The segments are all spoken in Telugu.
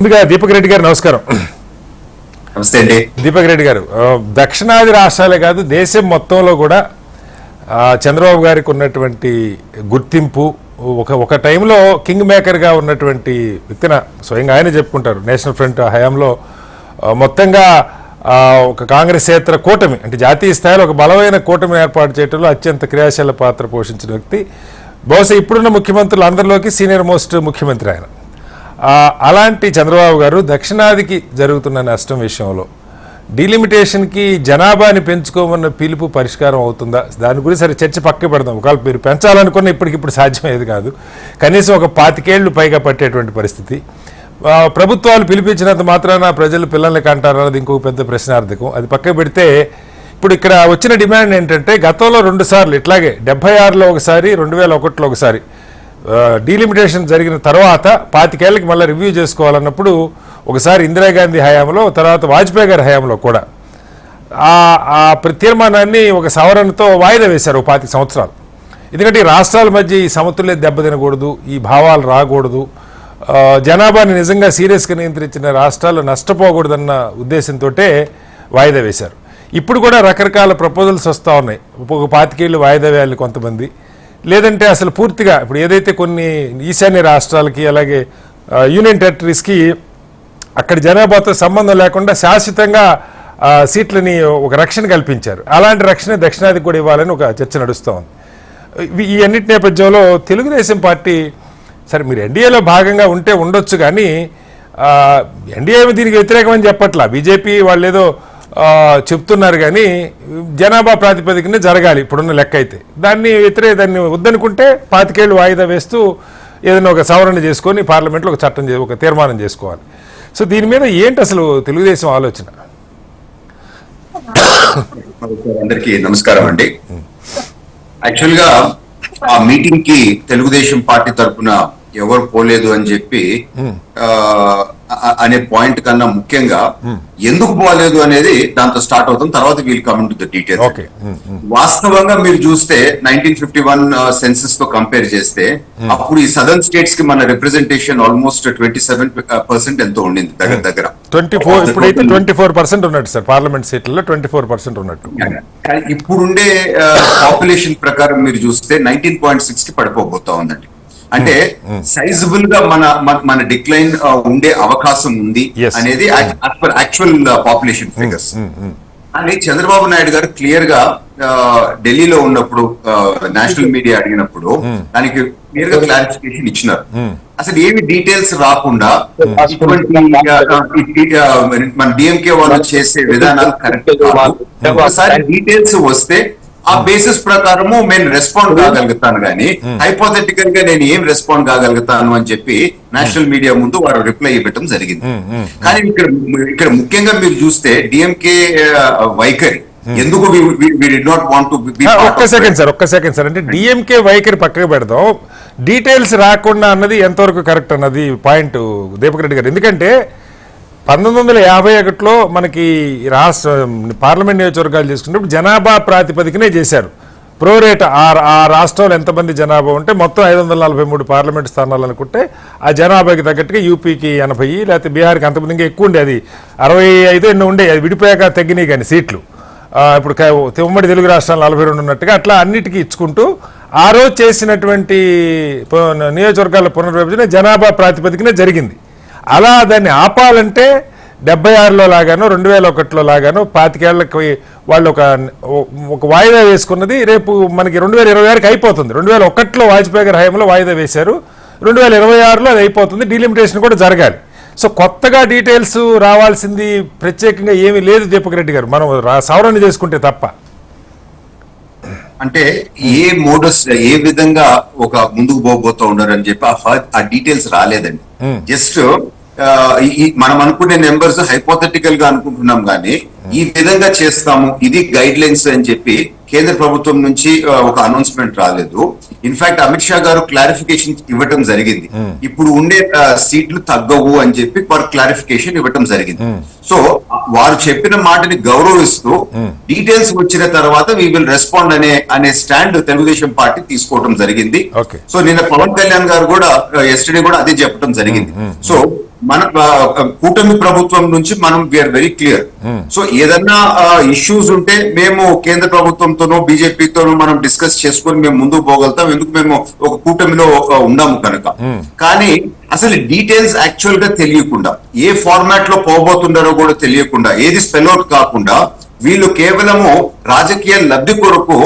ముందుగా దీపక్ రెడ్డి గారు నమస్కారం. నమస్తే అండి. దీపక్ రెడ్డి గారు, దక్షిణాది రాష్ట్రాలే కాదు దేశం మొత్తంలో కూడా చంద్రబాబు గారికి ఉన్నటువంటి గుర్తింపు ఒక టైంలో కింగ్ మేకర్గా ఉన్నటువంటి వ్యక్తిన స్వయంగా ఆయన చెప్పుకుంటారు. నేషనల్ ఫ్రంట్ హయాంలో మొత్తంగా ఒక కాంగ్రెసేతర కూటమి అంటే జాతీయ స్థాయిలో ఒక బలమైన కూటమి ఏర్పాటు చేయడంలో అత్యంత క్రియాశీల పాత్ర పోషించిన వ్యక్తి. బహుశా ఇప్పుడున్న ముఖ్యమంత్రులు అందరిలోకి సీనియర్ మోస్ట్ ముఖ్యమంత్రి ఆయన. అలాంటి చంద్రబాబు గారు దక్షిణాదికి జరుగుతున్న నష్టం విషయంలో డీలిమిటేషన్కి జనాభాని పెంచుకోమన్న పిలుపు పరిష్కారం అవుతుందా? దాని గురించి సరే చర్చ పక్క పెడదాం. ఒకవేళ మీరు పెంచాలనుకున్న ఇప్పటికిప్పుడు సాధ్యమయ్యేది కాదు. కనీసం ఒక 25 ఏళ్ళు పైగా పట్టేటువంటి పరిస్థితి. ప్రభుత్వాలు పిలిపించినంత మాత్రాన ప్రజలు పిల్లల్ని కంటారు అన్నది ఇంకొక పెద్ద ప్రశ్నార్థకం. అది పక్క పెడితే ఇప్పుడు ఇక్కడ వచ్చిన డిమాండ్ ఏంటంటే గతంలో 2 సార్లు ఇట్లాగే 76లో ఒకసారి 2001లో ఒకసారి డీలిమిటేషన్ జరిగిన తర్వాత 25 ఏళ్ళకి మళ్ళీ రివ్యూ చేసుకోవాలన్నప్పుడు ఒకసారి ఇందిరాగాంధీ హయాంలో తర్వాత వాజ్పేయి గారి హయాంలో కూడా ఆ తీర్మానాన్ని ఒక సవరణతో వాయిదా వేశారు 25 సంవత్సరాలు. ఎందుకంటే ఈ రాష్ట్రాల మధ్య ఈ సమతుల్య దెబ్బతినకూడదు, ఈ భావాలు రాకూడదు, జనాభాని నిజంగా సీరియస్గా నియంత్రించిన రాష్ట్రాలు నష్టపోకూడదన్న ఉద్దేశంతో వాయిదా వేశారు. ఇప్పుడు కూడా రకరకాల ప్రపోజల్స్ వస్తూ ఉన్నాయి. ఒక 25 ఏళ్ళు వాయిదా వేయాలి కొంతమంది, లేదంటే అసలు పూర్తిగా ఇప్పుడు ఏదైతే కొన్ని ఈశాన్య రాష్ట్రాలకి అలాగే యూనియన్ టెరిటరీస్కి అక్కడ జనాభాతో సంబంధం లేకుండా శాశ్వతంగా సీట్లని ఒక రక్షణ కల్పించారు. అలాంటి రక్షణ దక్షిణాదికి కూడా ఇవ్వాలని ఒక చర్చ నడుస్తూ ఉంది. ఈ అన్నిటి నేపథ్యంలో తెలుగుదేశం పార్టీ సరే మీరు ఎన్డీఏలో భాగంగా ఉంటే ఉండొచ్చు, కానీ ఎన్డీఏ దీనికి వ్యతిరేకమని చెప్పట్లా. బీజేపీ వాళ్ళు ఏదో చెప్తున్నారు, కానీ జనాభా ప్రాతిపదికనే జరగాలి ఇప్పుడున్న లెక్క అయితే. దాన్ని వద్దనుకుంటే 25 ఏళ్ళు వాయిదా వేస్తూ ఏదైనా ఒక సవరణ చేసుకొని పార్లమెంట్లో ఒక చట్టం ఒక తీర్మానం చేసుకోవాలి. సో దీని మీద ఏంటి అసలు తెలుగుదేశం ఆలోచన? అందరికీ నమస్కారం అండి. యాక్చువల్గా ఆ మీటింగ్ కి తెలుగుదేశం పార్టీ తరఫున ఎవరు పోలేదు అని చెప్పి అనే పాయింట్ కన్నా ముఖ్యంగా ఎందుకు పోలేదు అనేది దాంతో స్టార్ట్ అవుతుంది. తర్వాత we'll come to the details. వాస్తవంగా మీరు చూస్తే 1951 సెన్సస్ తో కంపేర్ చేస్తే అప్పుడు ఈ సదర్న్ స్టేట్స్ కి మన రిప్రజెంటేషన్ ఆల్మోస్ట్ 27% ఎంతో ఉండింది దగ్గర 24% ఉన్నట్టు సార్. పార్లమెంట్ సీట్లలో 24% ఉన్నట్టు. కానీ ఇప్పుడుండే పాపులేషన్ ప్రకారం మీరు చూస్తే 19.6 కి పడిపోబోతా ఉందండి. అంటే సైజబుల్ గా మన డిక్లైన్ ఉండే అవకాశం ఉంది అనేది యాక్చువల్ పాపులేషన్ ఫిగర్స్. అని చంద్రబాబు నాయుడు గారు క్లియర్ గా ఢిల్లీలో ఉన్నప్పుడు నేషనల్ మీడియా అడిగినప్పుడు దానికి క్లియర్ గా క్లారిఫికేషన్ ఇచ్చినారు. అసలు ఏమి డీటెయిల్స్ రాకుండా ఇటువంటి మన డిఎంకే వాళ్ళు చేసే విధానాలు కరెక్ట్ కాదు. ఒకసారి డీటెయిల్స్ వస్తే ఆ బేసిస్ ప్రకారము నేను రెస్పాండ్ కాగలుగుతాను, కానీ హైపోథెటికల్ గా నేను ఏం రెస్పాండ్ కాగలుగుతాను అని చెప్పి నేషనల్ మీడియా ముందు వారు రిప్లై ఇవ్వటం జరిగింది. కానీ ఇక్కడ ముఖ్యంగా మీరు చూస్తే డిఎంకే వైఖరి ఎందుకు ఒక్క సెకండ్ సార్ అంటే డిఎంకే వైఖరి పక్కకు పెడదాం, డీటెయిల్స్ రాకుండా అన్నది ఎంతవరకు కరెక్ట్ అన్నది పాయింట్ దీపక్ రెడ్డి గారు. ఎందుకంటే 1951లో మనకి రాష్ట్ర పార్లమెంట్ నియోజకవర్గాలు చేసుకున్నప్పుడు జనాభా ప్రాతిపదికనే చేశారు. ప్రోరేట్ ఆ రాష్ట్రంలో ఎంతమంది జనాభా ఉంటే మొత్తం 543 పార్లమెంట్ స్థానాలు అనుకుంటే ఆ జనాభాకి తగ్గట్టుగా యూపీకి 80, లేకపోతే బీహార్కి అంతమంది ఇంకా ఎక్కువ ఉండే, అది 65 ఎన్నో ఉండే, అది విడిపోయాక తగ్గినాయి కానీ సీట్లు. ఇప్పుడు ఉమ్మడి తెలుగు రాష్ట్రాలు 42 ఉన్నట్టుగా అట్లా అన్నిటికీ ఇచ్చుకుంటూ ఆ రోజు చేసినటువంటి నియోజకవర్గాల పునర్విభజన జనాభా ప్రాతిపదికనే జరిగింది. అలా దాన్ని ఆపాలంటే 76లో లాగానో 2001లో లాగానో 25 ఏళ్ళకి వాళ్ళు ఒక వాయిదా వేసుకున్నది రేపు మనకి 2026కి అయిపోతుంది. 2001లో వాజ్పేయి గారి హయాంలో వాయిదా వేశారు, 2026లో అది అయిపోతుంది. డీలిమిటేషన్ కూడా జరగాలి. సో కొత్తగా డీటెయిల్స్ రావాల్సింది ప్రత్యేకంగా ఏమీ లేదు దీపక్ రెడ్డి గారు, మనం సవరణ చేసుకుంటే తప్ప. అంటే ఏ మోడస్ ఏ విధంగా ఒక ముందుకు పోబోతూ ఉన్నారు అని చెప్పి ఆ డీటెయిల్స్ రాలేదండి. జస్ట్ మనం అనుకునే నెంబర్స్ హైపోథెటికల్ గా అనుకుంటున్నాం, కానీ ఈ విధంగా చేస్తాము, ఇది గైడ్ లైన్స్ అని చెప్పి కేంద్ర ప్రభుత్వం నుంచి ఒక అనౌన్స్మెంట్ రాలేదు. ఇన్ఫాక్ట్ అమిత్ షా గారు క్లారిఫికేషన్ ఇవ్వటం జరిగింది, ఇప్పుడు ఉండే సీట్లు తగ్గవు అని చెప్పి క్లారిఫికేషన్ ఇవ్వటం జరిగింది. సో వారు చెప్పిన మాటని గౌరవిస్తూ డీటెయిల్స్ వచ్చిన తర్వాత వీ విల్ రెస్పాండ్ అనే స్టాండ్ తెలుగుదేశం పార్టీ తీసుకోవడం జరిగింది. సో నిన్న పవన్ కళ్యాణ్ గారు కూడా ఎస్టర్డే కూడా అదే చెప్పడం జరిగింది. సో మన కూటమి ప్రభుత్వం నుంచి మనం వీఆర్ వెరీ క్లియర్. సో ఏదన్నా ఇష్యూస్ ఉంటే మేము కేంద్ర ప్రభుత్వంతోనో బీజేపీతోనో మనం డిస్కస్ చేసుకొని మేము ముందుకు పోగలుగుతాం, ఎందుకు మేము ఒక కూటమిలో ఉన్నాము కనుక. కానీ అసలు డీటెయిల్స్ యాక్చువల్ గా తెలియకుండా, ఏ ఫార్మాట్ లో పోబోతున్నారో కూడా తెలియకుండా, ఏది స్పెల్ అవుట్ కాకుండా వీళ్ళు కేవలము రాజకీయ లబ్ధి కొరకు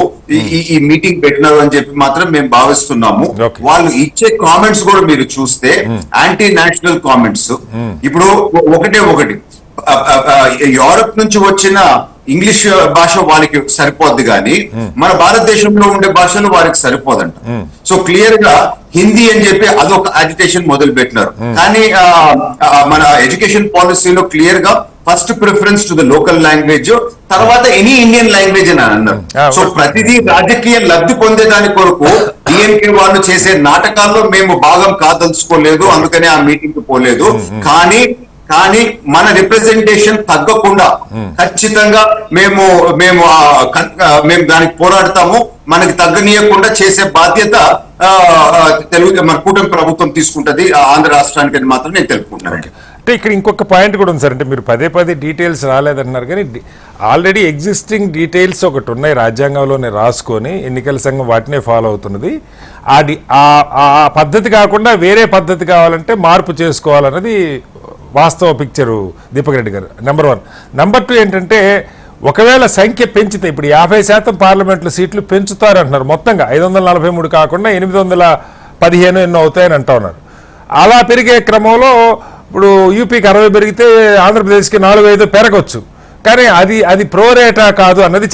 ఈ మీటింగ్ పెట్టినారు అని చెప్పి మాత్రం మేము భావిస్తున్నాము. వాళ్ళు ఇచ్చే కామెంట్స్ కూడా మీరు చూస్తే యాంటీ నేషనల్ కామెంట్స్. ఇప్పుడు ఒకటి యూరప్ నుంచి వచ్చిన ఇంగ్లీష్ భాష వాళ్ళకి సరిపోద్ది కానీ మన భారతదేశంలో ఉండే భాషలు వారికి సరిపోదంట. సో క్లియర్ గా హిందీ అని చెప్పి అదొక అజిటేషన్ మొదలు పెట్టినారు. కానీ మన ఎడ్యుకేషన్ పాలసీలో క్లియర్ గా first preference to the local language, తర్వాత ఎనీ ఇండియన్ లాంగ్వేజ్ అని అన్నారు. సో ప్రతిదీ రాజకీయ లబ్ధి పొందేదాని కొరకు డిఎంకే వాళ్ళు చేసే నాటకాల్లో మేము భాగం కాదలుచుకోలేదు, అందుకనే ఆ మీటింగ్ కి పోలేదు. కానీ మన రిప్రజెంటేషన్ తగ్గకుండా ఖచ్చితంగా మేము దానికి పోరాడతాము. మనకి తగ్గనీయకుండా చేసే బాధ్యత మన కూటమి ప్రభుత్వం తీసుకుంటది ఆంధ్ర రాష్ట్రానికి అని మాత్రం నేను తెలుపుకుంటున్నాను. అంటే ఇక్కడ ఇంకొక పాయింట్ కూడా ఉంది సార్. అంటే మీరు పదే డీటెయిల్స్ రాలేదన్నారు, కానీ ఆల్రెడీ ఎగ్జిస్టింగ్ డీటెయిల్స్ ఒకటి ఉన్నాయి రాజ్యాంగంలోనే రాసుకొని ఎన్నికల సంఘం వాటినే ఫాలో అవుతున్నది. ఆ పద్ధతి కాకుండా వేరే పద్ధతి కావాలంటే మార్పు చేసుకోవాలన్నది వాస్తవ పిక్చరు దీపక్ రెడ్డి గారు. నెంబర్ 1. నెంబర్ 2 ఏంటంటే ఒకవేళ సంఖ్య పెంచితే ఇప్పుడు 50% పార్లమెంట్లో సీట్లు పెంచుతారంటున్నారు. మొత్తంగా 543 కాకుండా 815 ఎన్నో అవుతాయని అంటా ఉన్నారు. అలా పెరిగే క్రమంలో ఇప్పుడు యూపీకి 60 పెరిగితే ఆంధ్రప్రదేశ్కి 4-5 పెరగవచ్చు, కానీ అది ప్రోరేటా కాదు అన్నది